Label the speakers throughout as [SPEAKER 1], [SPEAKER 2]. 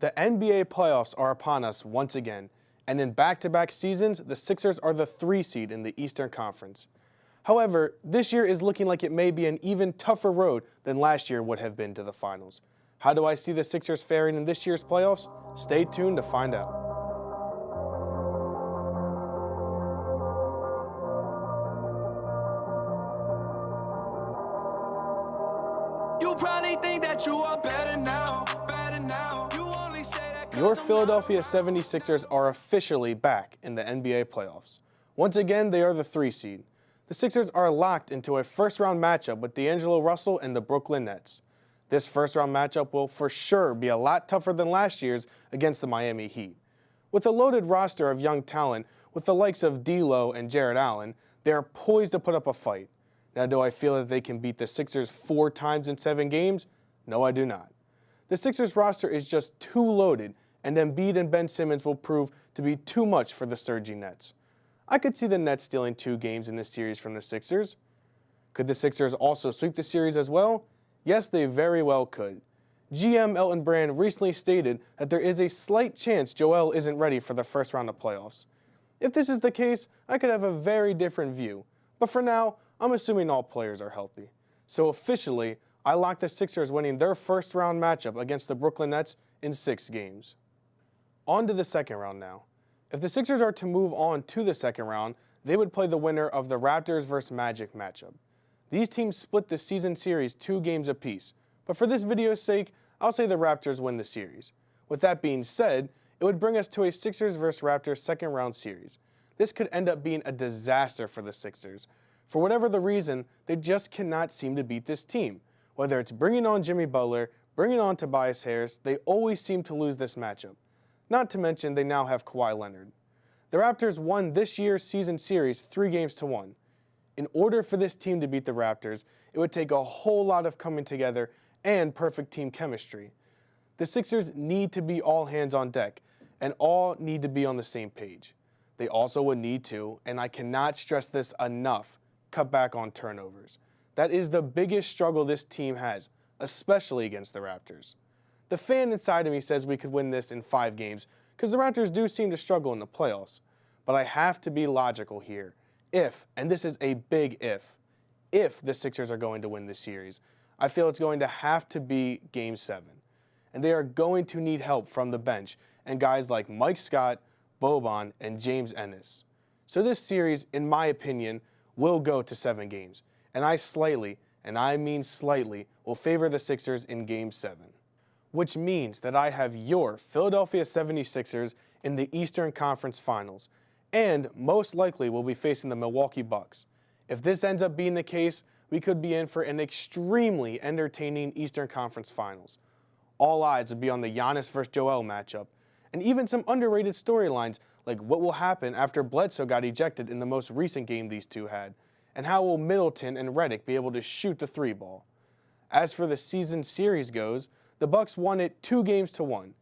[SPEAKER 1] The NBA playoffs are upon us once again, and in back-to-back seasons, the Sixers are the 3 seed in the Eastern Conference. However, this year is looking like it may be an even tougher road than last year would have been to the finals. How do I see the Sixers faring in this year's playoffs? Stay tuned to find out.
[SPEAKER 2] You probably think that you are better now, You only say that 'cause
[SPEAKER 1] Your
[SPEAKER 2] I'm
[SPEAKER 1] Philadelphia 76ers are officially back in the NBA playoffs. Once again, they are the 3 seed. The Sixers are locked into a first-round matchup with D'Angelo Russell and the Brooklyn Nets. This first-round matchup will for sure be a lot tougher than last year's against the Miami Heat. With a loaded roster of young talent with the likes of D'Lo and Jarrett Allen, they are poised to put up a fight. Now, do I feel that they can beat the Sixers 4 times in 7 games? No, I do not. The Sixers roster is just too loaded, and Embiid and Ben Simmons will prove to be too much for the surging Nets. I could see the Nets stealing 2 games in this series from the Sixers. Could the Sixers also sweep the series as well? Yes, they very well could. GM Elton Brand recently stated that there is a slight chance Joel isn't ready for the first round of playoffs. If this is the case, I could have a very different view. But for now, I'm assuming all players are healthy. So officially, I lock the Sixers winning their first round matchup against the Brooklyn Nets in 6 games. On to the second round now. If the Sixers are to move on to the second round, they would play the winner of the Raptors vs. Magic matchup. These teams split the season series 2 games apiece, but for this video's sake, I'll say the Raptors win the series. With that being said, it would bring us to a Sixers vs. Raptors second round series. This could end up being a disaster for the Sixers. For whatever the reason, they just cannot seem to beat this team. Whether it's bringing on Jimmy Butler, bringing on Tobias Harris, they always seem to lose this matchup. Not to mention they now have Kawhi Leonard. The Raptors won this year's season series 3 games to 1. In order for this team to beat the Raptors, it would take a whole lot of coming together and perfect team chemistry. The Sixers need to be all hands on deck, and all need to be on the same page. They also would need to, and I cannot stress this enough, cut back on turnovers. That is the biggest struggle this team has, especially against the Raptors. The fan inside of me says we could win this in 5 games, because the Raptors do seem to struggle in the playoffs. But I have to be logical here. If, and this is a big if the Sixers are going to win this series, I feel it's going to have to be Game 7. And they are going to need help from the bench and guys like Mike Scott, Boban, and James Ennis. So this series, in my opinion, will go to 7 games. And I slightly, and I mean slightly, will favor the Sixers in Game 7. Which means that I have your Philadelphia 76ers in the Eastern Conference Finals, and most likely will be facing the Milwaukee Bucks. If this ends up being the case, we could be in for an extremely entertaining Eastern Conference Finals. All eyes would be on the Giannis vs. Joel matchup, and even some underrated storylines like what will happen after Bledsoe got ejected in the most recent game these two had, and how will Middleton and Redick be able to shoot the 3 ball. As for the season series goes, the Bucks won it 2 games to 1.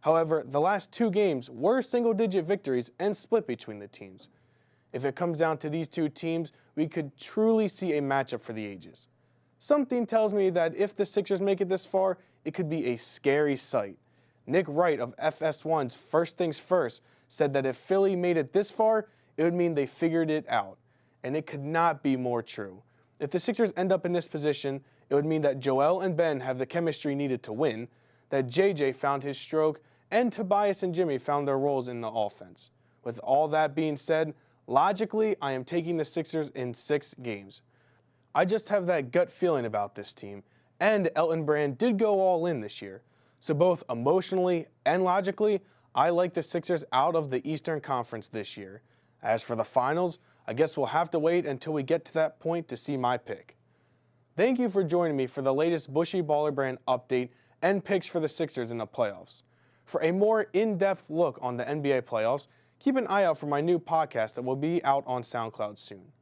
[SPEAKER 1] However, the last 2 games were single-digit victories and split between the teams. If it comes down to these 2 teams, we could truly see a matchup for the ages. Something tells me that if the Sixers make it this far, it could be a scary sight. Nick Wright of FS1's First Things First said that if Philly made it this far, it would mean they figured it out. And it could not be more true. If the Sixers end up in this position, it would mean that Joel and Ben have the chemistry needed to win, that JJ found his stroke, and Tobias and Jimmy found their roles in the offense. With all that being said, logically, I am taking the Sixers in 6 games. I just have that gut feeling about this team, and Elton Brand did go all in this year. So both emotionally and logically, I like the Sixers out of the Eastern Conference this year. As for the finals, I guess we'll have to wait until we get to that point to see my pick. Thank you for joining me for the latest Bushy Baller Brand update and picks for the Sixers in the playoffs. For a more in-depth look on the NBA playoffs, keep an eye out for my new podcast that will be out on SoundCloud soon.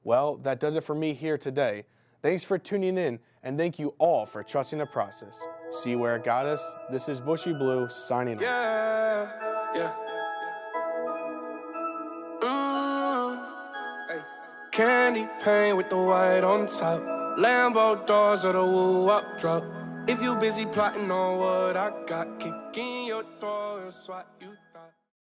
[SPEAKER 1] Well, that does it for me here today. Thanks for tuning in, and thank you all for trusting the process. See where it got us? This is Bushy Blue signing off.
[SPEAKER 2] Yeah. Hey. Candy paint with the white on top. Lambo doors or the woo up drop. If you busy plotting on what I got, kick in your door, it's what you thought.